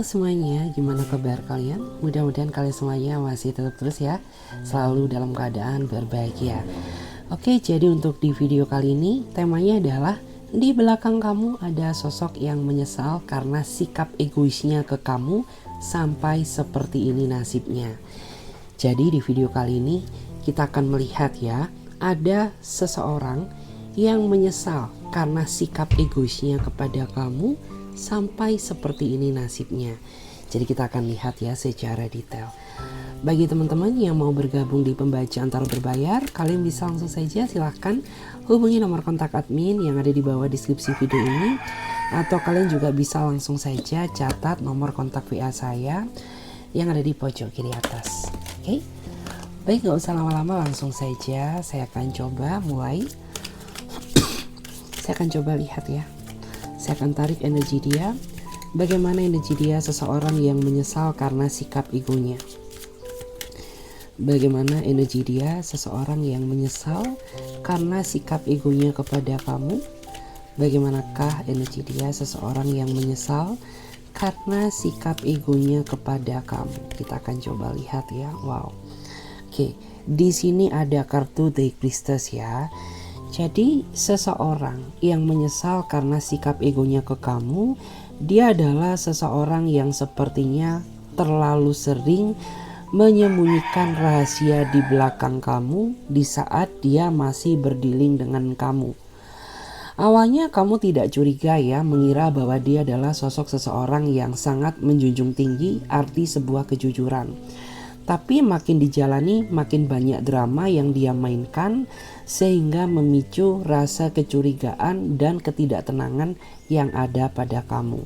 semuanya, gimana kabar kalian? Mudah-mudahan kalian semuanya masih tetap terus ya, selalu dalam keadaan berbahagia. Oke, jadi untuk di video kali ini temanya adalah di belakang kamu ada sosok yang menyesal karena sikap egoisnya ke kamu sampai seperti ini nasibnya. Jadi di video kali ini kita akan melihat ya, ada seseorang yang menyesal karena sikap egoisnya kepada kamu sampai seperti ini nasibnya. Jadi kita akan lihat ya secara detail. Bagi teman-teman yang mau bergabung di pembacaan tarot berbayar, kalian bisa langsung saja silahkan hubungi nomor kontak admin yang ada di bawah deskripsi video ini, atau kalian juga bisa langsung saja catat nomor kontak WA saya yang ada di pojok kiri atas. Oke, baik, gak usah lama-lama, langsung saja saya akan coba mulai. Saya akan coba lihat ya, saya akan tarik energi dia. Bagaimana energi dia seseorang yang menyesal karena sikap egonya? Bagaimana energi dia seseorang yang menyesal karena sikap egonya kepada kamu? Bagaimanakah energi dia seseorang yang menyesal karena sikap egonya kepada kamu? Kita akan coba lihat ya. Wow. Oke, di sini ada kartu The Priestess ya. Jadi seseorang yang menyesal karena sikap egonya ke kamu, dia adalah seseorang yang sepertinya terlalu sering menyembunyikan rahasia di belakang kamu di saat dia masih berdealing dengan kamu. Awalnya kamu tidak curiga ya, mengira bahwa dia adalah sosok seseorang yang sangat menjunjung tinggi arti sebuah kejujuran. Tapi makin dijalani makin banyak drama yang dia mainkan, sehingga memicu rasa kecurigaan dan ketidaktenangan yang ada pada kamu.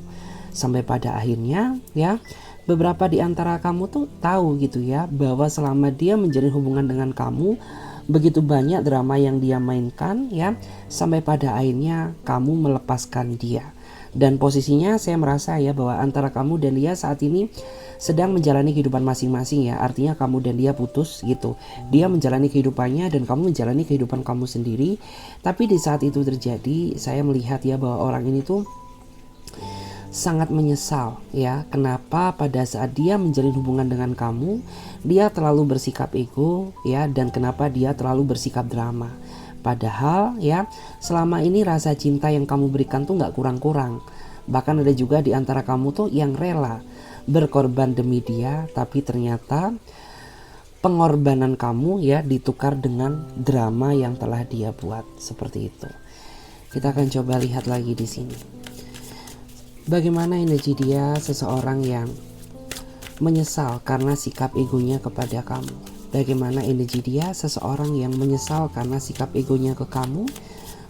Sampai pada akhirnya ya, beberapa di antara kamu tuh tahu gitu ya, bahwa selama dia menjalin hubungan dengan kamu, begitu banyak drama yang dia mainkan ya, sampai pada akhirnya kamu melepaskan dia. Dan posisinya saya merasa ya bahwa antara kamu dan dia saat ini sedang menjalani kehidupan masing-masing ya. Artinya kamu dan dia putus gitu. Dia menjalani kehidupannya dan kamu menjalani kehidupan kamu sendiri. Tapi di saat itu terjadi, saya melihat ya bahwa orang ini tuh sangat menyesal ya. Kenapa pada saat dia menjalin hubungan dengan kamu, dia terlalu bersikap ego ya, dan kenapa dia terlalu bersikap drama. Padahal ya, selama ini rasa cinta yang kamu berikan tuh gak kurang-kurang. Bahkan ada juga di antara kamu tuh yang rela berkorban demi dia, tapi ternyata pengorbanan kamu ya ditukar dengan drama yang telah dia buat. Seperti itu. Kita akan coba lihat lagi di sini. Bagaimana energi dia seseorang yang menyesal karena sikap egonya kepada kamu? Bagaimana energi dia seseorang yang menyesal karena sikap egonya ke kamu?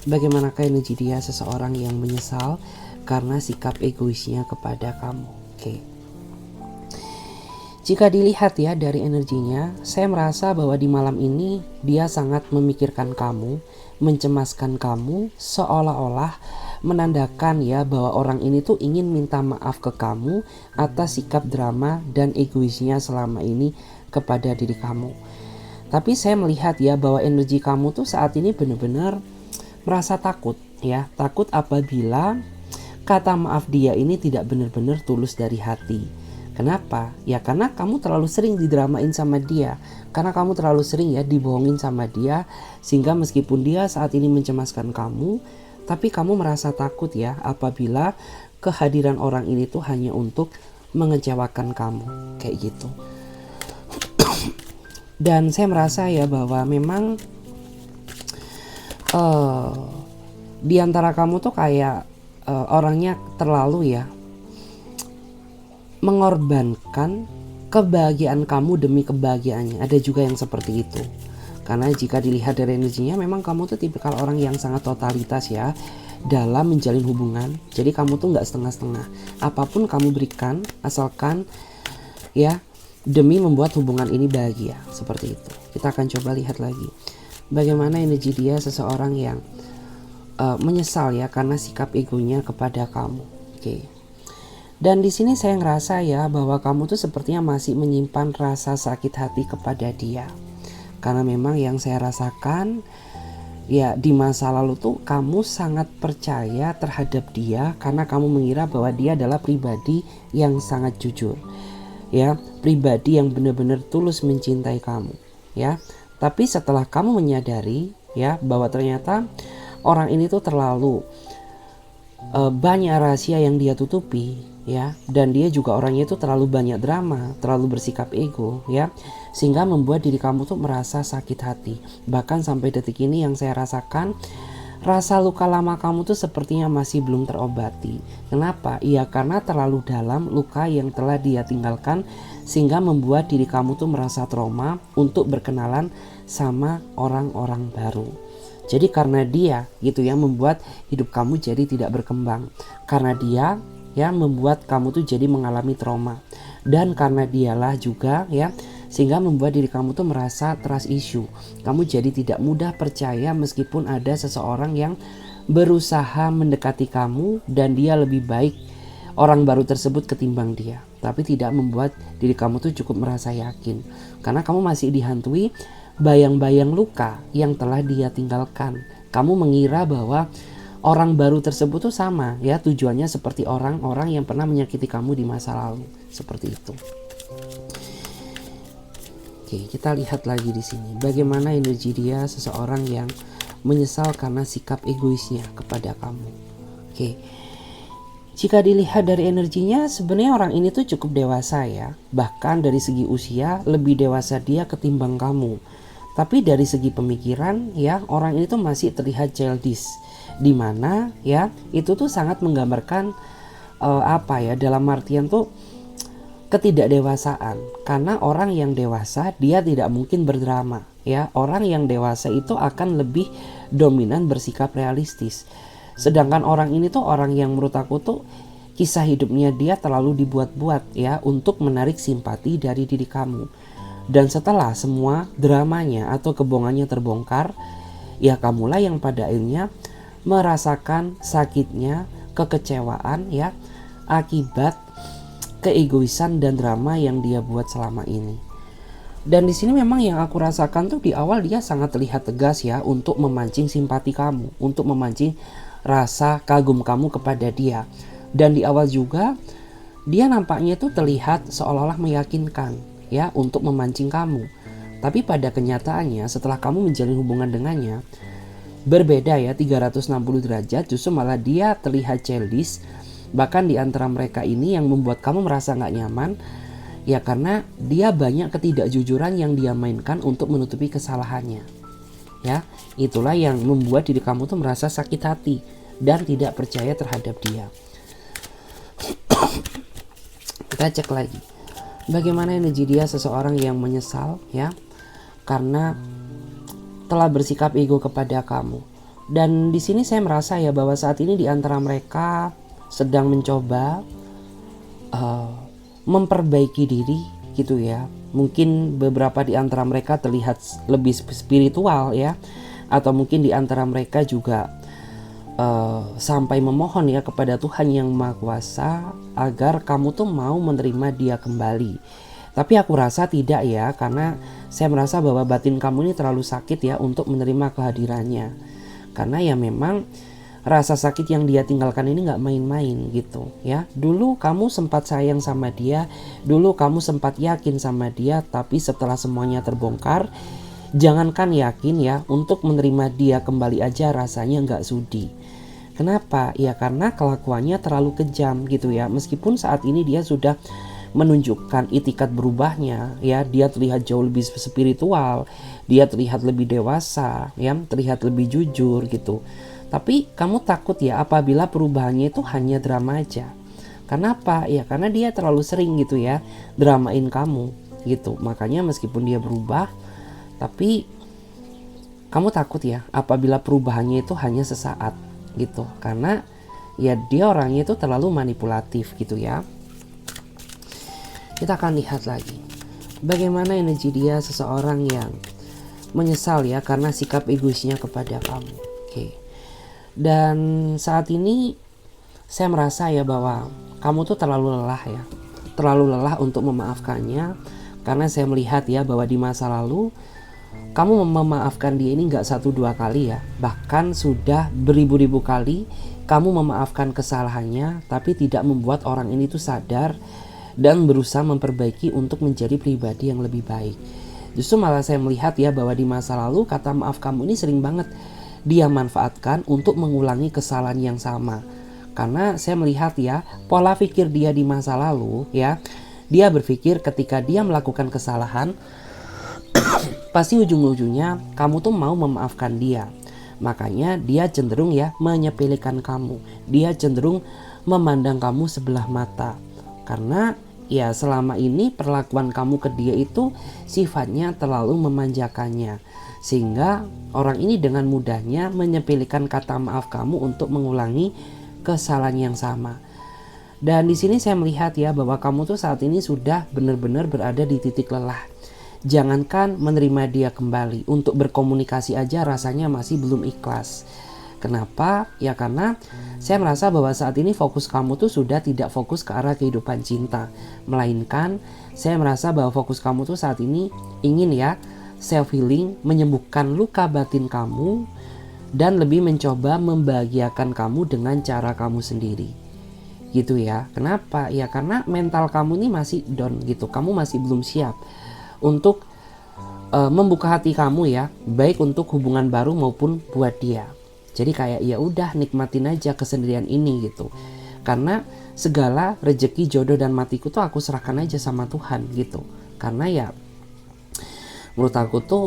Bagaimanakah energi dia seseorang yang menyesal karena sikap egoisnya kepada kamu? Oke. Jika dilihat ya dari energinya, saya merasa bahwa di malam ini dia sangat memikirkan kamu, mencemaskan kamu, seolah-olah menandakan ya bahwa orang ini tuh ingin minta maaf ke kamu atas sikap drama dan egoisnya selama ini kepada diri kamu. Tapi saya melihat ya bahwa energi kamu tuh saat ini benar-benar merasa takut ya, takut apabila kata maaf dia ini tidak benar-benar tulus dari hati. Kenapa? Ya karena kamu terlalu sering didramain sama dia, karena kamu terlalu sering ya dibohongin sama dia, sehingga meskipun dia saat ini mencemaskan kamu, tapi kamu merasa takut ya apabila kehadiran orang ini tuh hanya untuk mengecewakan kamu, kayak gitu. Dan saya merasa ya bahwa memang di antara kamu tuh kayak orangnya terlalu ya mengorbankan kebahagiaan kamu demi kebahagiaannya. Ada juga yang seperti itu. Karena jika dilihat dari energinya, memang kamu tuh tipikal orang yang sangat totalitas ya dalam menjalin hubungan. Jadi kamu tuh gak setengah-setengah. Apapun kamu berikan, asalkan ya demi membuat hubungan ini bahagia. Seperti itu. Kita akan coba lihat lagi. Bagaimana energi dia seseorang yang menyesal ya karena sikap egonya kepada kamu. Oke. Dan di sini saya ngerasa ya bahwa kamu tuh sepertinya masih menyimpan rasa sakit hati kepada dia. Karena memang yang saya rasakan Ya, di masa lalu tuh kamu sangat percaya terhadap dia karena kamu mengira bahwa dia adalah pribadi yang sangat jujur. Ya, pribadi yang benar-benar tulus mencintai kamu, ya. Tapi setelah kamu menyadari ya bahwa ternyata orang ini tuh terlalu banyak rahasia yang dia tutupi, ya, dan dia juga orangnya itu terlalu banyak drama, terlalu bersikap ego, ya, sehingga membuat diri kamu tuh merasa sakit hati. Bahkan sampai detik ini yang saya rasakan, rasa luka lama kamu tuh sepertinya masih belum terobati. Kenapa? Iya, karena terlalu dalam luka yang telah dia tinggalkan, sehingga membuat diri kamu tuh merasa trauma untuk berkenalan sama orang-orang baru. Jadi karena dia gitu ya membuat hidup kamu jadi tidak berkembang. Karena dia ya membuat kamu tuh jadi mengalami trauma. Dan karena dialah juga ya sehingga membuat diri kamu tuh merasa trust issue. Kamu jadi tidak mudah percaya meskipun ada seseorang yang berusaha mendekati kamu dan dia lebih baik orang baru tersebut ketimbang dia. Tapi tidak membuat diri kamu tuh cukup merasa yakin. Karena kamu masih dihantui bayang-bayang luka yang telah dia tinggalkan. Kamu mengira bahwa orang baru tersebut tuh sama ya, tujuannya seperti orang-orang yang pernah menyakiti kamu di masa lalu. Seperti itu. Oke, kita lihat lagi di sini. Bagaimana energi dia seseorang yang menyesal karena sikap egoisnya kepada kamu. Oke. Jika dilihat dari energinya, sebenarnya orang ini tuh cukup dewasa ya. Bahkan dari segi usia lebih dewasa dia ketimbang kamu. Tapi dari segi pemikiran ya orang ini tuh masih terlihat childish, dimana ya itu tuh sangat menggambarkan dalam artian tuh ketidakdewasaan. Karena orang yang dewasa dia tidak mungkin berdrama ya. Orang yang dewasa itu akan lebih dominan bersikap realistis. Sedangkan orang ini tuh orang yang menurut aku tuh kisah hidupnya dia terlalu dibuat-buat ya untuk menarik simpati dari diri kamu. Dan setelah semua dramanya atau kebohongannya terbongkar, ya kamulah yang pada akhirnya merasakan sakitnya kekecewaan ya akibat keegoisan dan drama yang dia buat selama ini. Dan di sini memang yang aku rasakan tuh di awal dia sangat terlihat tegas ya untuk memancing simpati kamu, untuk memancing rasa kagum kamu kepada dia. Dan di awal juga dia nampaknya itu terlihat seolah-olah meyakinkan ya untuk memancing kamu. Tapi pada kenyataannya setelah kamu menjalin hubungan dengannya berbeda ya 360 derajat, justru malah dia terlihat childish. Bahkan di antara mereka ini yang membuat kamu merasa gak nyaman ya karena dia banyak ketidakjujuran yang dia mainkan untuk menutupi kesalahannya. Ya, itulah yang membuat diri kamu tuh merasa sakit hati dan tidak percaya terhadap dia. Kita cek lagi. Bagaimana energi dia seseorang yang menyesal ya karena telah bersikap ego kepada kamu. Dan di sini saya merasa ya bahwa saat ini di antara mereka sedang mencoba memperbaiki diri gitu ya. Mungkin beberapa di antara mereka terlihat lebih spiritual ya, atau mungkin di antara mereka juga sampai memohon ya kepada Tuhan yang Maha Kuasa agar kamu tuh mau menerima dia kembali. Tapi aku rasa tidak ya, karena saya merasa bahwa batin kamu ini terlalu sakit ya untuk menerima kehadirannya. Karena ya memang rasa sakit yang dia tinggalkan ini gak main-main gitu ya. Dulu kamu sempat sayang sama dia, dulu kamu sempat yakin sama dia, tapi setelah semuanya terbongkar, jangankan yakin ya, untuk menerima dia kembali aja rasanya gak sudi. Kenapa? Ya karena kelakuannya terlalu kejam gitu ya. Meskipun saat ini dia sudah menunjukkan itikat berubahnya ya, dia terlihat jauh lebih spiritual, dia terlihat lebih dewasa ya, terlihat lebih jujur gitu. Tapi kamu takut ya apabila perubahannya itu hanya drama aja. Kenapa? Ya karena dia terlalu sering gitu ya dramain kamu gitu. Makanya meskipun dia berubah, tapi kamu takut ya apabila perubahannya itu hanya sesaat gitu, karena ya dia orangnya itu terlalu manipulatif gitu ya. Kita akan lihat lagi bagaimana energi dia seseorang yang menyesal ya karena sikap egoisnya kepada kamu. Oke. Dan saat ini saya merasa ya bahwa kamu tuh terlalu lelah ya, terlalu lelah untuk memaafkannya, karena saya melihat ya bahwa di masa lalu kamu memaafkan dia ini nggak 1-2 kali ya, bahkan sudah beribu-ribu kali kamu memaafkan kesalahannya, tapi tidak membuat orang ini tuh sadar dan berusaha memperbaiki untuk menjadi pribadi yang lebih baik. Justru malah saya melihat ya bahwa di masa lalu kata maaf kamu ini sering banget dia manfaatkan untuk mengulangi kesalahan yang sama. Karena saya melihat ya pola pikir dia di masa lalu ya, dia berpikir ketika dia melakukan kesalahan pasti ujung-ujungnya kamu tuh mau memaafkan dia. Makanya dia cenderung ya menyepelekan kamu. Dia cenderung memandang kamu sebelah mata. Karena ya selama ini perlakuan kamu ke dia itu sifatnya terlalu memanjakannya. Sehingga orang ini dengan mudahnya menyepelekan kata maaf kamu untuk mengulangi kesalahan yang sama. Dan di sini saya melihat ya bahwa kamu tuh saat ini sudah benar-benar berada di titik lelah. Jangankan menerima dia kembali, untuk berkomunikasi aja rasanya masih belum ikhlas. Kenapa? Ya karena saya merasa bahwa saat ini fokus kamu tuh sudah tidak fokus ke arah kehidupan cinta. Melainkan saya merasa bahwa fokus kamu tuh saat ini ingin ya self healing, menyembuhkan luka batin kamu, dan lebih mencoba membahagiakan kamu dengan cara kamu sendiri. Gitu ya. Kenapa? Ya karena mental kamu ini masih down gitu. Kamu masih belum siap untuk membuka hati kamu ya, baik untuk hubungan baru maupun buat dia. Jadi kayak ya udah nikmatin aja kesendirian ini gitu. Karena segala rejeki, jodoh dan matiku tuh aku serahkan aja sama Tuhan gitu. Karena ya menurut aku tuh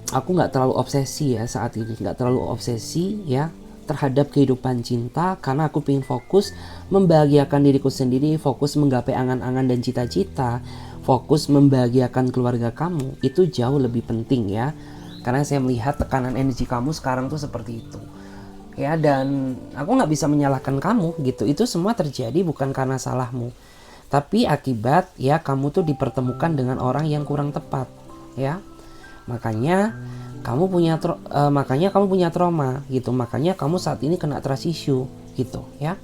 aku nggak terlalu obsesi ya saat ini, nggak terlalu obsesi ya terhadap kehidupan cinta, karena aku pengen fokus membahagiakan diriku sendiri, fokus menggapai angan-angan dan cita-cita, fokus membahagiakan keluarga kamu. Itu jauh lebih penting ya, karena saya melihat tekanan energi kamu sekarang tuh seperti itu ya. Dan aku nggak bisa menyalahkan kamu gitu, itu semua terjadi bukan karena salahmu, tapi akibat ya kamu tuh dipertemukan dengan orang yang kurang tepat ya. Makanya kamu punya trauma gitu, makanya kamu saat ini kena trust issue gitu ya.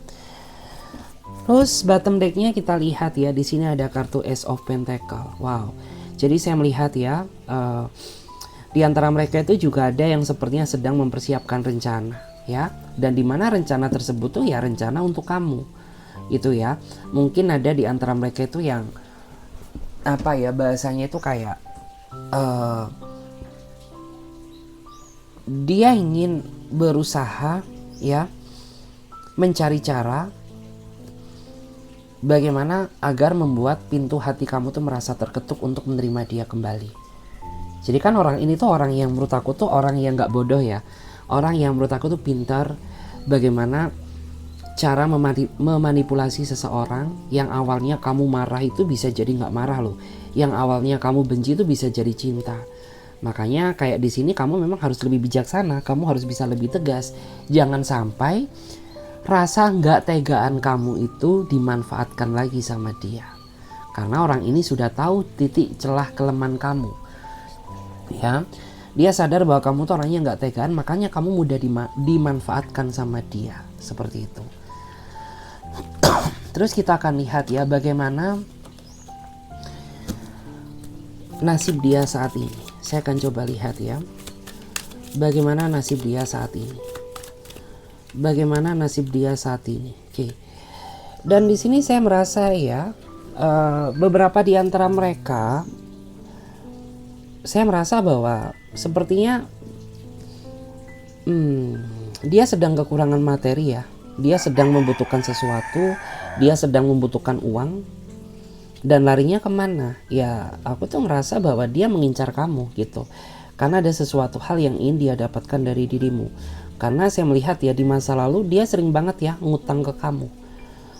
Terus bottom decknya kita lihat ya, di sini ada kartu Ace of Pentacle. Wow, jadi saya melihat ya di antara mereka itu juga ada yang sepertinya sedang mempersiapkan rencana ya, dan di mana rencana tersebut tuh ya rencana untuk kamu itu ya. Mungkin ada di antara mereka itu yang apa ya bahasanya itu kayak dia ingin berusaha ya mencari cara bagaimana agar membuat pintu hati kamu tuh merasa terketuk untuk menerima dia kembali. Jadi kan orang ini tuh orang yang menurut aku tuh orang yang gak bodoh ya. Orang yang menurut aku tuh pintar bagaimana cara memanipulasi seseorang. Yang awalnya kamu marah itu bisa jadi gak marah loh. Yang awalnya kamu benci itu bisa jadi cinta. Makanya kayak di sini kamu memang harus lebih bijaksana, kamu harus bisa lebih tegas. Jangan sampai rasa nggak tegaan kamu itu dimanfaatkan lagi sama dia. Karena orang ini sudah tahu titik celah kelemahan kamu. Ya, dia sadar bahwa kamu tuh orangnya nggak tegaan, makanya kamu mudah dimanfaatkan sama dia. Seperti itu. Terus kita akan lihat ya bagaimana nasib dia saat ini. Saya akan coba lihat ya bagaimana nasib dia saat ini. Bagaimana nasib dia saat ini. Oke. Dan di sini saya merasa ya beberapa di antara mereka, saya merasa bahwa sepertinya dia sedang kekurangan materi ya. Dia sedang membutuhkan sesuatu, dia sedang membutuhkan uang. Dan larinya kemana? Ya aku tuh ngerasa bahwa dia mengincar kamu gitu. Karena ada sesuatu hal yang ingin dia dapatkan dari dirimu. Karena saya melihat ya di masa lalu dia sering banget ya ngutang ke kamu.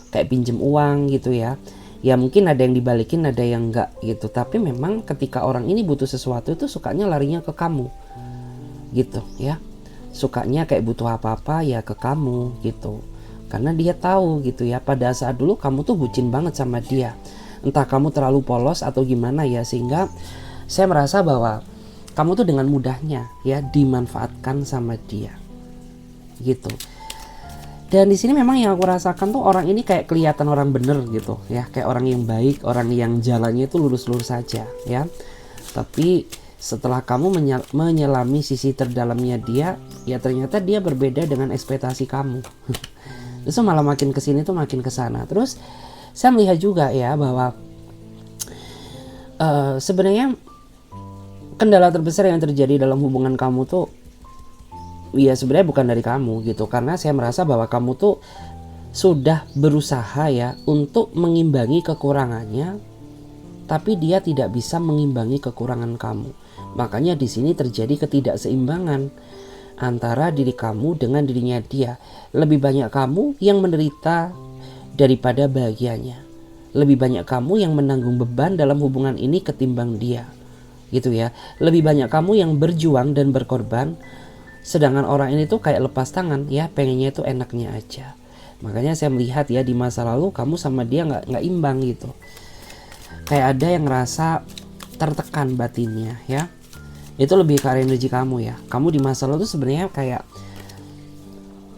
Kayak pinjem uang gitu ya. Ya mungkin ada yang dibalikin, ada yang enggak gitu. Tapi memang ketika orang ini butuh sesuatu itu sukanya larinya ke kamu. Gitu ya. Sukanya kayak butuh apa-apa ya ke kamu gitu. Karena dia tahu gitu ya, pada saat dulu kamu tuh bucin banget sama dia. Entah kamu terlalu polos atau gimana ya, sehingga saya merasa bahwa kamu tuh dengan mudahnya ya dimanfaatkan sama dia gitu. Dan di sini memang yang aku rasakan tuh orang ini kayak kelihatan orang bener gitu ya, kayak orang yang baik, orang yang jalannya itu lurus-lurus saja ya. Tapi setelah kamu menyelami sisi terdalamnya dia, ya ternyata dia berbeda dengan ekspektasi kamu. Terus malah makin kesini tuh makin kesana. Terus saya melihat juga ya bahwa sebenarnya kendala terbesar yang terjadi dalam hubungan kamu tuh ya sebenarnya bukan dari kamu gitu, karena saya merasa bahwa kamu tuh sudah berusaha ya untuk mengimbangi kekurangannya, tapi dia tidak bisa mengimbangi kekurangan kamu. Makanya di sini terjadi ketidakseimbangan antara diri kamu dengan dirinya dia. Lebih banyak kamu yang menderita daripada bahagianya. Lebih banyak kamu yang menanggung beban dalam hubungan ini ketimbang dia. Gitu ya. Lebih banyak kamu yang berjuang dan berkorban, sedangkan orang ini tuh kayak lepas tangan ya, pengennya itu enaknya aja. Makanya saya melihat ya di masa lalu kamu sama dia nggak imbang gitu. Kayak ada yang ngerasa tertekan batinnya ya. Itu lebih ke arah energi kamu ya. Kamu di masa lalu tuh sebenarnya kayak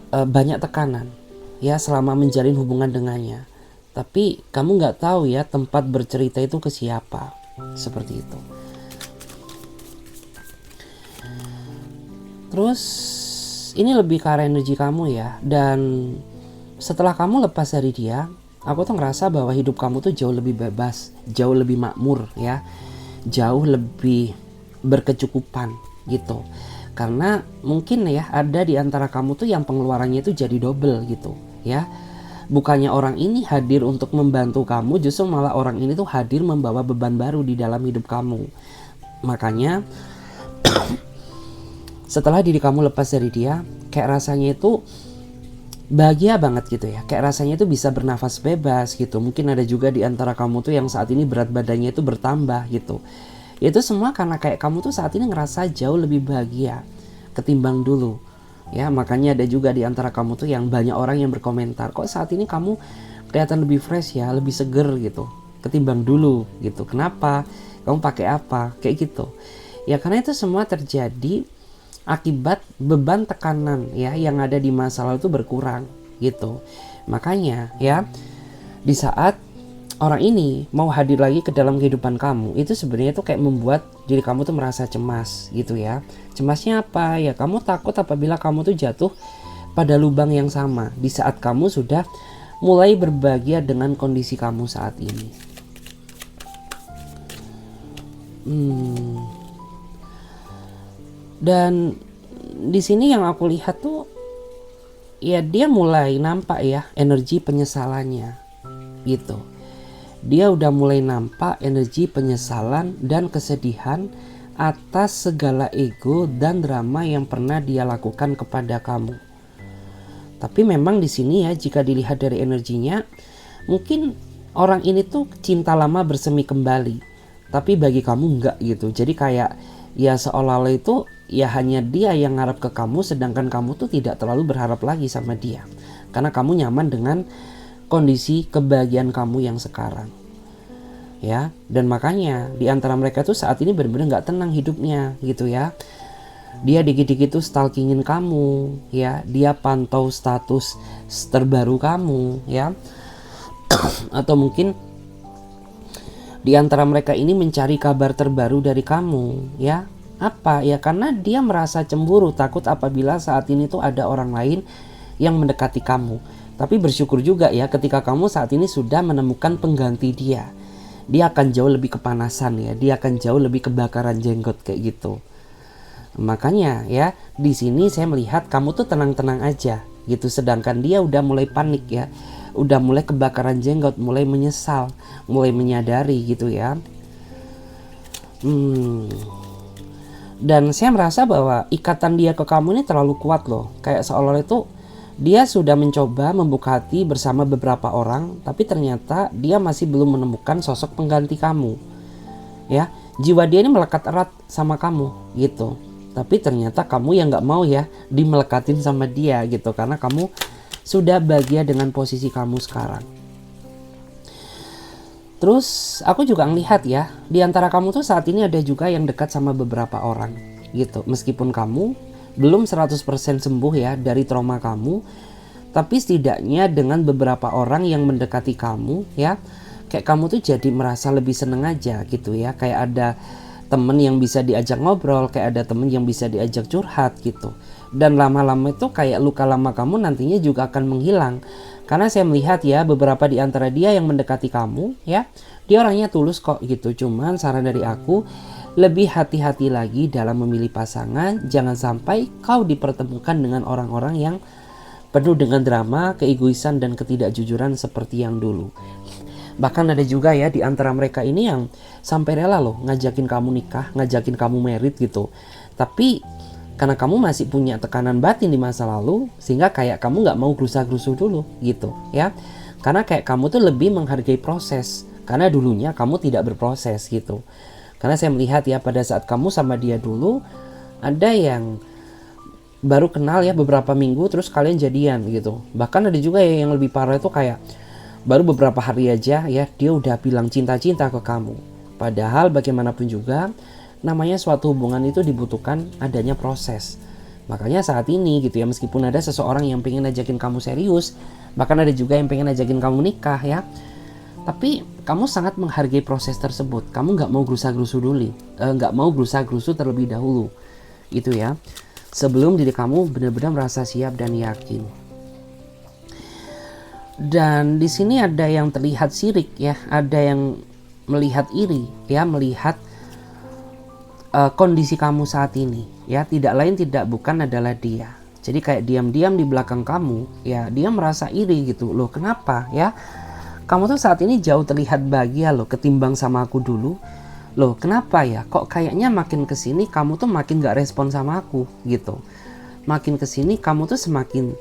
banyak tekanan ya selama menjalin hubungan dengannya. Tapi kamu nggak tahu ya tempat bercerita itu ke siapa. Seperti itu. Terus ini lebih ke arah energi kamu ya. Dan setelah kamu lepas dari dia, aku tuh ngerasa bahwa hidup kamu tuh jauh lebih bebas, jauh lebih makmur ya, jauh lebih berkecukupan gitu. Karena mungkin ya ada di antara kamu tuh yang pengeluarannya itu jadi double gitu ya. Bukannya orang ini hadir untuk membantu kamu, justru malah orang ini tuh hadir membawa beban baru di dalam hidup kamu. Makanya setelah diri kamu lepas dari dia, kayak rasanya itu bahagia banget gitu ya. Kayak rasanya itu bisa bernafas bebas gitu. Mungkin ada juga di antara kamu tuh yang saat ini berat badannya itu bertambah gitu. Itu semua karena kayak kamu tuh saat ini ngerasa jauh lebih bahagia ketimbang dulu. Ya, makanya ada juga di antara kamu tuh yang banyak orang yang berkomentar, kok saat ini kamu kelihatan lebih fresh ya, lebih seger gitu ketimbang dulu gitu. Kenapa? Kamu pakai apa? Kayak gitu. Ya karena itu semua terjadi akibat beban tekanan ya yang ada di masa lalu itu berkurang gitu. Makanya ya di saat orang ini mau hadir lagi ke dalam kehidupan kamu, itu sebenarnya tuh kayak membuat diri kamu tuh merasa cemas gitu ya. Cemasnya apa? Ya kamu takut apabila kamu tuh jatuh pada lubang yang sama di saat kamu sudah mulai berbahagia dengan kondisi kamu saat ini. Dan di sini yang aku lihat tuh ya dia mulai nampak ya energi penyesalannya gitu. Dia udah mulai nampak energi penyesalan dan kesedihan atas segala ego dan drama yang pernah dia lakukan kepada kamu. Tapi memang di sini ya jika dilihat dari energinya, mungkin orang ini tuh cinta lama bersemi kembali. Tapi bagi kamu enggak gitu. Jadi kayak ya seolah-olah itu ya hanya dia yang ngarep ke kamu, sedangkan kamu tuh tidak terlalu berharap lagi sama dia. Karena kamu nyaman dengan kondisi kebahagiaan kamu yang sekarang ya. Dan makanya di antara mereka tuh saat ini benar-benar nggak tenang hidupnya gitu ya. Dia dikit-dikit tuh stalkingin kamu ya, dia pantau status terbaru kamu ya. Atau mungkin di antara mereka ini mencari kabar terbaru dari kamu ya. Apa ya, karena dia merasa cemburu, takut apabila saat ini tuh ada orang lain yang mendekati kamu. Tapi bersyukur juga ya ketika kamu saat ini sudah menemukan pengganti dia. Dia akan jauh lebih kepanasan ya, dia akan jauh lebih kebakaran jenggot kayak gitu. Makanya ya di sini saya melihat kamu tuh tenang-tenang aja gitu, sedangkan dia udah mulai panik ya, udah mulai kebakaran jenggot, mulai menyesal, mulai menyadari gitu ya. Dan saya merasa bahwa ikatan dia ke kamu ini terlalu kuat loh, kayak seolah-olah itu dia sudah mencoba membuka hati bersama beberapa orang, tapi ternyata dia masih belum menemukan sosok pengganti kamu. Ya, jiwa dia ini melekat erat sama kamu gitu. Tapi ternyata kamu yang nggak mau ya dimelekatin sama dia gitu, karena kamu sudah bahagia dengan posisi kamu sekarang. Terus aku juga ngelihat ya, di antara kamu tuh saat ini ada juga yang dekat sama beberapa orang gitu. Meskipun kamu belum 100% sembuh ya dari trauma kamu, tapi setidaknya dengan beberapa orang yang mendekati kamu ya, kayak kamu tuh jadi merasa lebih seneng aja gitu ya. Kayak ada temen yang bisa diajak ngobrol, kayak ada temen yang bisa diajak curhat gitu. Dan lama-lama itu kayak luka lama kamu nantinya juga akan menghilang. Karena saya melihat ya beberapa di antara dia yang mendekati kamu ya, dia orangnya tulus kok gitu. Cuman saran dari aku, lebih hati-hati lagi dalam memilih pasangan. Jangan sampai kau dipertemukan dengan orang-orang yang penuh dengan drama, keegoisan dan ketidakjujuran seperti yang dulu. Bahkan ada juga ya di antara mereka ini yang sampai rela loh ngajakin kamu nikah, ngajakin kamu merit gitu. Tapi karena kamu masih punya tekanan batin di masa lalu, sehingga kayak kamu nggak mau gerusa-gerusu dulu gitu ya. Karena kayak kamu tuh lebih menghargai proses, karena dulunya kamu tidak berproses gitu. Karena saya melihat ya pada saat kamu sama dia dulu, ada yang baru kenal ya beberapa minggu terus kalian jadian gitu. Bahkan ada juga ya yang lebih parah itu kayak baru beberapa hari aja ya dia udah bilang cinta-cinta ke kamu. Padahal bagaimanapun juga namanya suatu hubungan itu dibutuhkan adanya proses. Makanya saat ini gitu ya, meskipun ada seseorang yang pengen ajakin kamu serius, bahkan ada juga yang pengen ajakin kamu nikah ya, tapi kamu sangat menghargai proses tersebut. Kamu nggak mau gerusa-gerusu dulu, nggak mau gerusa-gerusu terlebih dahulu itu ya, sebelum diri kamu benar-benar merasa siap dan yakin. Dan di sini ada yang terlihat sirik ya, ada yang melihat iri ya, melihat kondisi kamu saat ini ya, tidak lain tidak bukan adalah dia. Jadi kayak diam-diam di belakang kamu ya, dia merasa iri gitu loh. Kenapa ya, kamu tuh saat ini jauh terlihat bahagia loh ketimbang sama aku dulu. Loh kenapa ya, kok kayaknya makin kesini kamu tuh makin gak respon sama aku gitu. Makin kesini kamu tuh semakin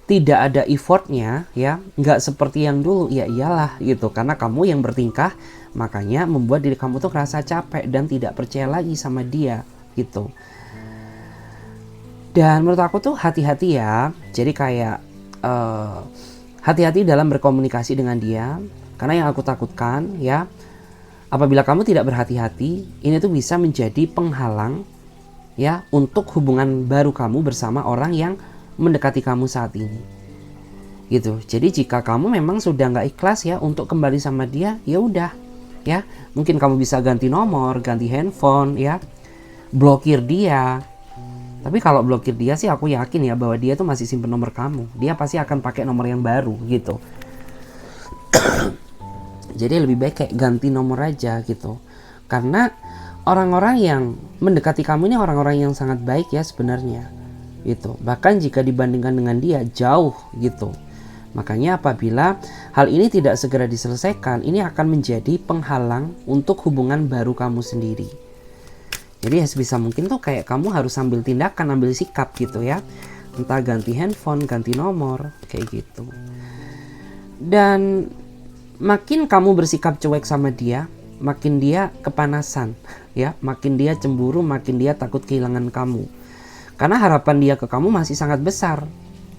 tidak ada effortnya ya, nggak seperti yang dulu. Ya iyalah gitu, karena kamu yang bertingkah, makanya membuat diri kamu tuh merasa capek dan tidak percaya lagi sama dia gitu. Dan menurut aku tuh hati-hati ya, jadi kayak hati-hati dalam berkomunikasi dengan dia. Karena yang aku takutkan ya, apabila kamu tidak berhati-hati, ini tuh bisa menjadi penghalang ya untuk hubungan baru kamu bersama orang yang mendekati kamu saat ini gitu. Jadi jika kamu memang sudah nggak ikhlas ya untuk kembali sama dia, ya udah ya, mungkin kamu bisa ganti nomor, ganti handphone ya, blokir dia. Tapi kalau blokir dia sih aku yakin ya bahwa dia tuh masih simpen nomor kamu, dia pasti akan pakai nomor yang baru gitu. Jadi lebih baik kayak ganti nomor aja gitu, karena orang-orang yang mendekati kamu ini orang-orang yang sangat baik ya sebenarnya gitu. Bahkan jika dibandingkan dengan dia jauh gitu. Makanya apabila hal ini tidak segera diselesaikan, ini akan menjadi penghalang untuk hubungan baru kamu sendiri. Jadi sebisa mungkin tuh kayak kamu harus ambil tindakan, ambil sikap gitu ya. Entah ganti handphone, ganti nomor, kayak gitu. Dan makin kamu bersikap cuek sama dia, makin dia kepanasan ya, makin dia cemburu, makin dia takut kehilangan kamu. Karena harapan dia ke kamu masih sangat besar.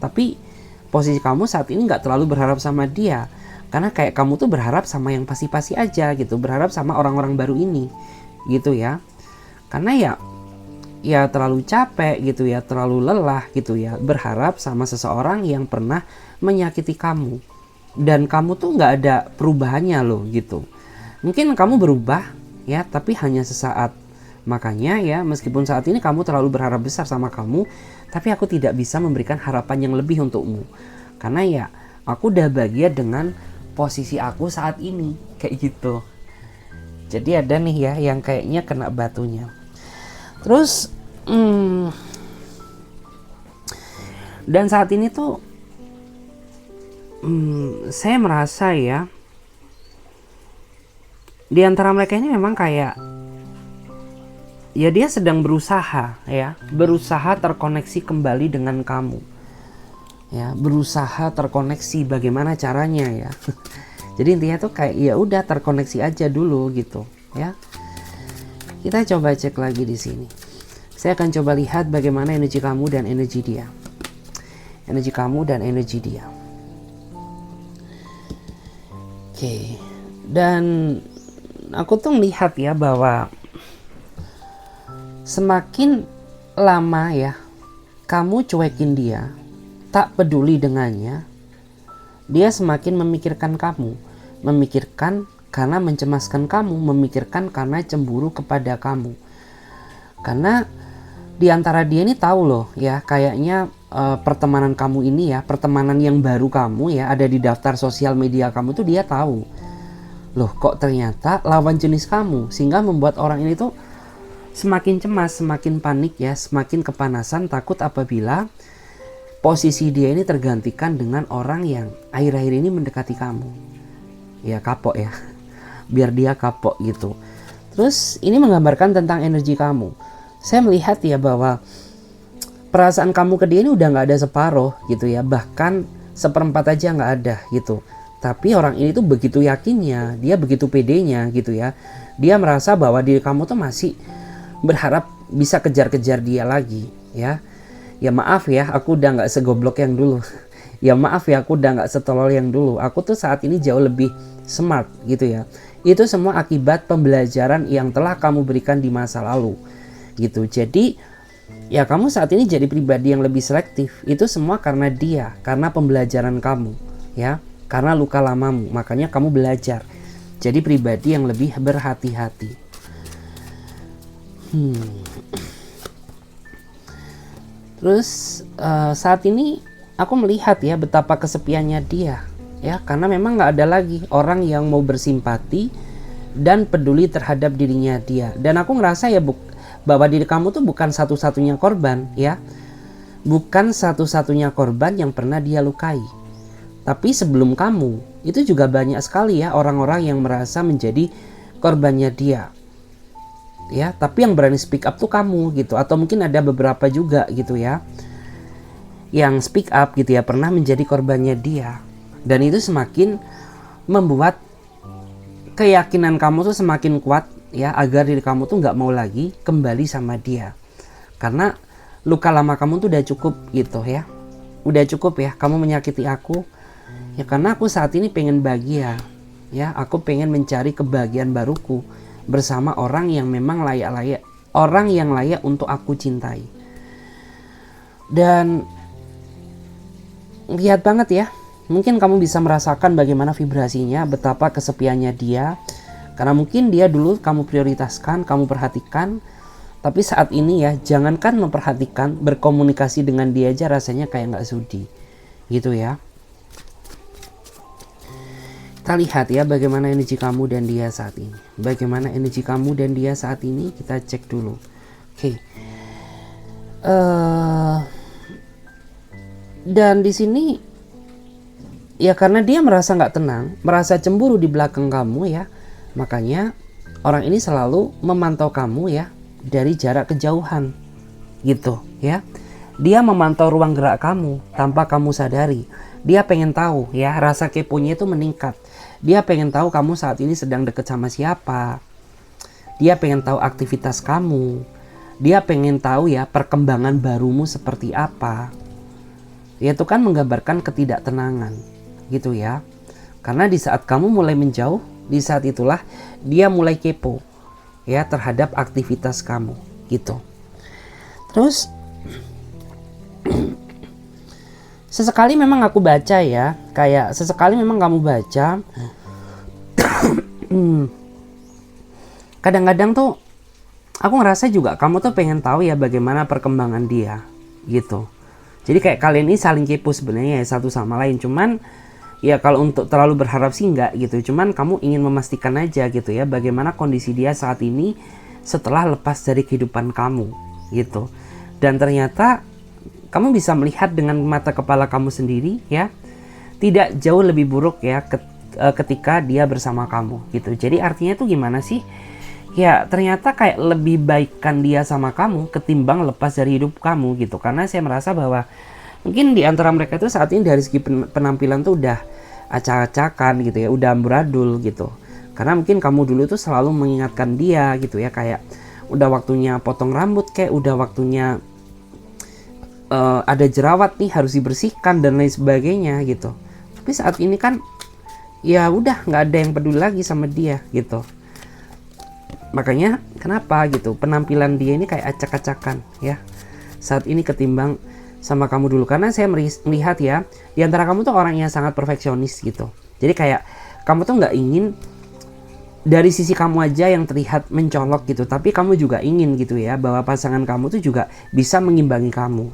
Tapi posisi kamu saat ini gak terlalu berharap sama dia. Karena kayak kamu tuh berharap sama yang pasti-pasti aja gitu. Berharap sama orang-orang baru ini gitu ya. Karena ya terlalu capek gitu ya, terlalu lelah gitu ya, berharap sama seseorang yang pernah menyakiti kamu. Dan kamu tuh gak ada perubahannya loh gitu. Mungkin kamu berubah ya, tapi hanya sesaat. Makanya ya, meskipun saat ini kamu terlalu berharap besar sama kamu, tapi aku tidak bisa memberikan harapan yang lebih untukmu. Karena ya, aku udah bahagia dengan posisi aku saat ini, kayak gitu. Jadi ada nih ya, yang kayaknya kena batunya. Terus, dan saat ini tuh, saya merasa ya, di antara mereka ini memang kayak, ya dia sedang berusaha ya, berusaha terkoneksi kembali dengan kamu ya, berusaha terkoneksi bagaimana caranya ya. Jadi intinya tuh kayak ya udah terkoneksi aja dulu gitu ya. Kita coba cek lagi di sini. Saya akan coba lihat bagaimana energi kamu dan energi dia, energi kamu dan energi dia. Oke, dan aku tuh melihat ya bahwa semakin lama ya kamu cuekin dia, tak peduli dengannya, dia semakin memikirkan kamu, memikirkan karena mencemaskan kamu, memikirkan karena cemburu kepada kamu. Karena di antara dia ini tahu loh ya, kayaknya pertemanan kamu ini ya, pertemanan yang baru kamu ya, ada di daftar sosial media kamu tuh dia tahu. Loh kok ternyata lawan jenis kamu, sehingga membuat orang ini tuh semakin cemas, semakin panik ya, semakin kepanasan, takut apabila posisi dia ini tergantikan dengan orang yang akhir-akhir ini mendekati kamu. Ya kapok ya, biar dia kapok gitu. Terus ini menggambarkan tentang energi kamu. Saya melihat ya bahwa perasaan kamu ke dia ini udah gak ada separuh gitu ya, bahkan seperempat aja gak ada gitu. Tapi orang ini tuh begitu yakinnya, dia begitu pedenya gitu ya. Dia merasa bahwa diri kamu tuh masih berharap bisa kejar-kejar dia lagi ya. Ya maaf ya, aku udah gak segoblok yang dulu. Ya maaf ya, aku udah gak setolol yang dulu. Aku tuh saat ini jauh lebih smart gitu ya. Itu semua akibat pembelajaran yang telah kamu berikan di masa lalu gitu. Jadi ya kamu saat ini jadi pribadi yang lebih selektif. Itu semua karena dia, karena pembelajaran kamu ya, karena luka lamamu. Makanya kamu belajar jadi pribadi yang lebih berhati-hati. Terus saat ini aku melihat ya betapa kesepiannya dia ya, karena memang nggak ada lagi orang yang mau bersimpati dan peduli terhadap dirinya dia. Dan aku ngerasa ya bahwa diri kamu tuh bukan satu-satunya korban ya, bukan satu-satunya korban yang pernah dia lukai. Tapi sebelum kamu itu juga banyak sekali ya orang-orang yang merasa menjadi korbannya dia ya, tapi yang berani speak up tuh kamu gitu. Atau mungkin ada beberapa juga gitu ya yang speak up gitu ya, pernah menjadi korbannya dia. Dan itu semakin membuat keyakinan kamu tuh semakin kuat ya, agar diri kamu tuh gak mau lagi kembali sama dia. Karena luka lama kamu tuh udah cukup gitu ya, udah cukup ya kamu menyakiti aku ya. Karena aku saat ini pengen bahagia ya, aku pengen mencari kebahagiaan baruku bersama orang yang memang layak, orang yang layak untuk aku cintai. Dan lihat banget ya, mungkin kamu bisa merasakan bagaimana vibrasinya, betapa kesepiannya dia. Karena mungkin dia dulu kamu prioritaskan, kamu perhatikan, tapi saat ini ya jangankan memperhatikan, berkomunikasi dengan dia aja rasanya kayak gak sudi gitu ya. Kita lihat ya bagaimana energi kamu dan dia saat ini. Bagaimana energi kamu dan dia saat ini, kita cek dulu. Oke. Dan di sini ya karena dia merasa nggak tenang, merasa cemburu di belakang kamu ya, makanya orang ini selalu memantau kamu ya dari jarak kejauhan gitu ya. Dia memantau ruang gerak kamu tanpa kamu sadari. Dia pengen tahu ya, rasa keponya itu meningkat. Dia pengen tahu kamu saat ini sedang deket sama siapa. Dia pengen tahu aktivitas kamu. Dia pengen tahu ya perkembangan barumu seperti apa. Ya itu kan menggambarkan ketidaktenangan gitu ya. Karena di saat kamu mulai menjauh, di saat itulah dia mulai kepo ya terhadap aktivitas kamu gitu. Terus sesekali memang aku baca ya, kayak sesekali memang kamu baca kadang-kadang tuh aku ngerasa juga kamu tuh pengen tahu ya bagaimana perkembangan dia gitu. Jadi kayak kalian ini saling kepo sebenarnya ya satu sama lain. Cuman ya kalau untuk terlalu berharap sih enggak gitu. Cuman kamu ingin memastikan aja gitu ya bagaimana kondisi dia saat ini setelah lepas dari kehidupan kamu gitu. Dan ternyata kamu bisa melihat dengan mata kepala kamu sendiri ya, tidak jauh lebih buruk ya ketika dia bersama kamu gitu. Jadi artinya tuh gimana sih? Ya ternyata kayak lebih baikkan dia sama kamu ketimbang lepas dari hidup kamu gitu. Karena saya merasa bahwa mungkin di antara mereka itu saat ini dari segi penampilan tuh udah acak-acakan gitu ya, udah amburadul gitu. Karena mungkin kamu dulu tuh selalu mengingatkan dia gitu ya, kayak udah waktunya potong rambut, kayak udah waktunya ada jerawat nih harus dibersihkan dan lain sebagainya gitu. Tapi saat ini kan ya udah nggak ada yang peduli lagi sama dia gitu. Makanya kenapa gitu penampilan dia ini kayak acak-acakan ya saat ini ketimbang sama kamu dulu. Karena saya melihat ya di antara kamu tuh orang yang sangat perfeksionis gitu. Jadi kayak kamu tuh nggak ingin dari sisi kamu aja yang terlihat mencolok gitu, tapi kamu juga ingin gitu ya bahwa pasangan kamu tuh juga bisa mengimbangi kamu.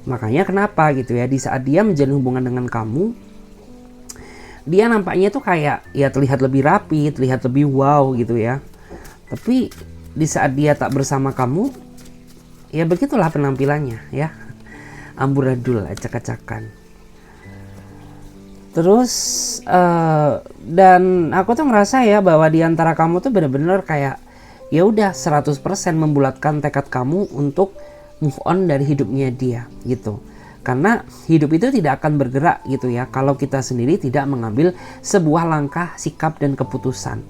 Makanya kenapa gitu ya, di saat dia menjalin hubungan dengan kamu, dia nampaknya tuh kayak ya terlihat lebih rapi, terlihat lebih wow gitu ya. Tapi di saat dia tak bersama kamu, ya begitulah penampilannya ya, amburadul, acak-acakan. Terus dan aku tuh ngerasa ya bahwa di antara kamu tuh bener-bener kayak ya udah 100% membulatkan tekad kamu untuk move on dari hidupnya dia gitu. Karena hidup itu tidak akan bergerak gitu ya kalau kita sendiri tidak mengambil sebuah langkah, sikap dan keputusan.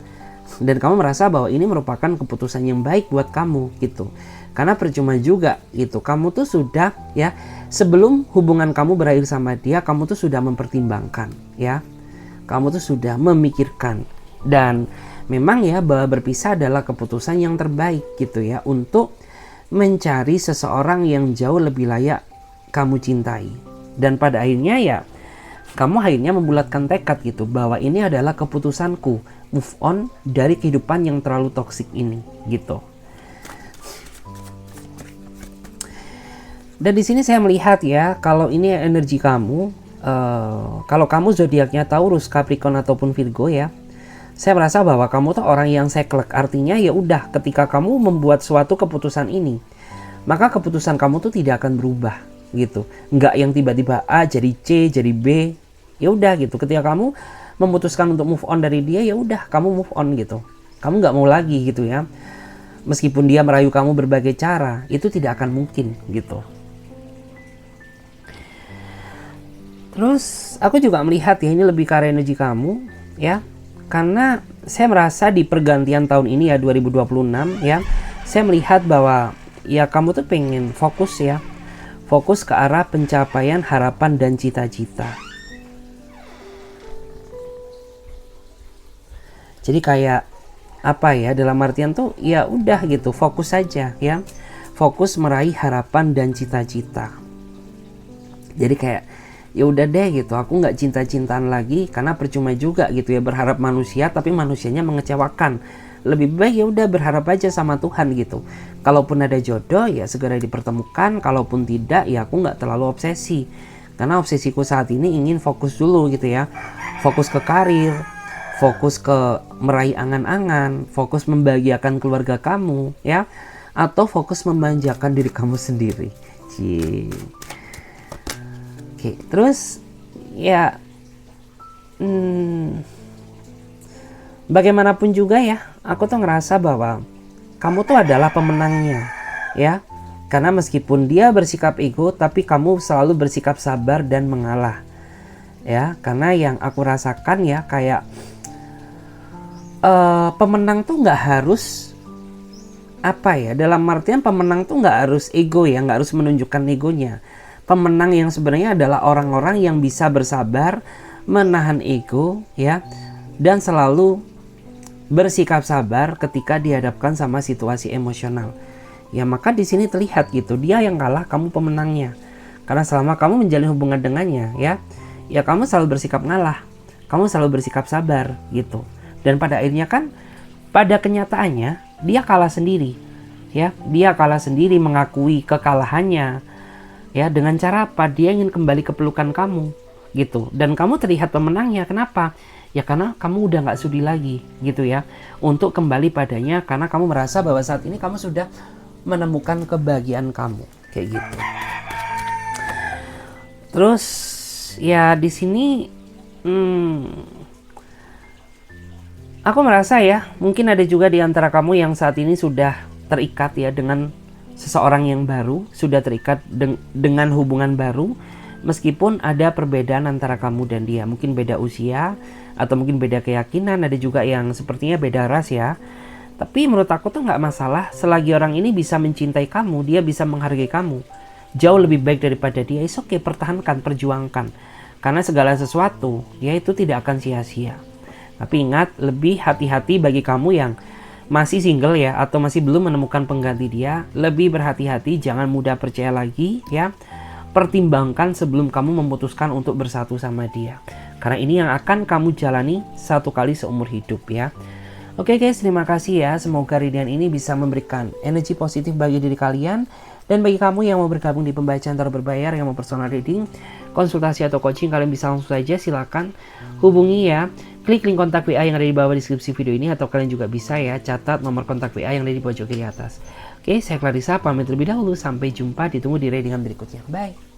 Dan kamu merasa bahwa ini merupakan keputusan yang baik buat kamu gitu. Karena percuma juga gitu, kamu tuh sudah ya, sebelum hubungan kamu berakhir sama dia, kamu tuh sudah mempertimbangkan ya, kamu tuh sudah memikirkan. Dan memang ya bahwa berpisah adalah keputusan yang terbaik gitu ya, untuk mencari seseorang yang jauh lebih layak kamu cintai. Dan pada akhirnya ya kamu akhirnya membulatkan tekad gitu bahwa ini adalah keputusanku, move on dari kehidupan yang terlalu toksik ini gitu. Dan di sini saya melihat ya, kalau ini energi kamu, kalau kamu zodiaknya Taurus, Capricorn ataupun Virgo ya, saya merasa bahwa kamu tuh orang yang saklek. Artinya ya udah, ketika kamu membuat suatu keputusan ini, maka keputusan kamu tuh tidak akan berubah gitu. Nggak yang tiba-tiba A jadi C jadi B. Ya udah gitu. Ketika kamu memutuskan untuk move on dari dia, ya udah kamu move on gitu. Kamu nggak mau lagi gitu ya. Meskipun dia merayu kamu berbagai cara, itu tidak akan mungkin gitu. Terus aku juga melihat ya, ini lebih ke arah energi kamu ya. Karena saya merasa di pergantian tahun ini ya 2026 ya, saya melihat bahwa ya kamu tuh pengen fokus ya. Fokus ke arah pencapaian harapan dan cita-cita. Jadi kayak apa ya, dalam artian tuh ya udah gitu, fokus saja ya. Fokus meraih harapan dan cita-cita. Jadi kayak ya udah deh gitu, aku nggak cinta-cintaan lagi, karena percuma juga gitu ya berharap manusia tapi manusianya mengecewakan. Lebih baik ya udah berharap aja sama Tuhan gitu. Kalaupun ada jodoh ya segera dipertemukan, kalaupun tidak ya aku nggak terlalu obsesi. Karena obsesiku saat ini ingin fokus dulu gitu ya. Fokus ke karir, fokus ke meraih angan-angan, fokus membahagiakan keluarga kamu ya, atau fokus memanjakan diri kamu sendiri. Cie. Oke, terus ya bagaimanapun juga ya, aku tuh ngerasa bahwa kamu tuh adalah pemenangnya ya. Karena meskipun dia bersikap ego, tapi kamu selalu bersikap sabar dan mengalah ya. Karena yang aku rasakan ya kayak pemenang tuh nggak harus apa ya, dalam artian pemenang tuh nggak harus ego ya, nggak harus menunjukkan egonya. Pemenang yang sebenarnya adalah orang-orang yang bisa bersabar, menahan ego ya, dan selalu bersikap sabar ketika dihadapkan sama situasi emosional. Ya maka di sini terlihat gitu, dia yang kalah, kamu pemenangnya. Karena selama kamu menjalin hubungan dengannya ya kamu selalu bersikap ngalah, kamu selalu bersikap sabar gitu. Dan pada akhirnya kan pada kenyataannya dia kalah sendiri ya, dia kalah sendiri, mengakui kekalahannya ya. Dengan cara apa? Dia ingin kembali ke pelukan kamu gitu. Dan kamu terlihat pemenangnya. Kenapa? Ya karena kamu udah gak sudi lagi gitu ya untuk kembali padanya, karena kamu merasa bahwa saat ini kamu sudah menemukan kebahagiaan kamu kayak gitu. Terus ya di sini aku merasa ya mungkin ada juga di antara kamu yang saat ini sudah terikat ya dengan seseorang yang baru, sudah terikat dengan hubungan baru, meskipun ada perbedaan antara kamu dan dia. Mungkin beda usia, atau mungkin beda keyakinan, ada juga yang sepertinya beda ras ya. Tapi menurut aku tuh nggak masalah, selagi orang ini bisa mencintai kamu, dia bisa menghargai kamu jauh lebih baik daripada dia. It's okay, pertahankan, perjuangkan. Karena segala sesuatu, ya itu tidak akan sia-sia. Tapi ingat, lebih hati-hati bagi kamu yang masih single ya, atau masih belum menemukan pengganti dia, lebih berhati-hati, jangan mudah percaya lagi ya. Pertimbangkan sebelum kamu memutuskan untuk bersatu sama dia. Karena ini yang akan kamu jalani satu kali seumur hidup ya. Oke guys, terima kasih ya. Semoga readingan ini bisa memberikan energi positif bagi diri kalian. Dan bagi kamu yang mau bergabung di pembacaan tarot berbayar, yang mau personal reading, konsultasi atau coaching, kalian bisa langsung saja silakan hubungi ya. Klik link kontak WA yang ada di bawah deskripsi video ini, atau kalian juga bisa ya catat nomor kontak WA yang ada di pojok kiri atas. Oke, saya Clarissa pamit terlebih dahulu. Sampai jumpa, ditunggu di readingan berikutnya. Bye.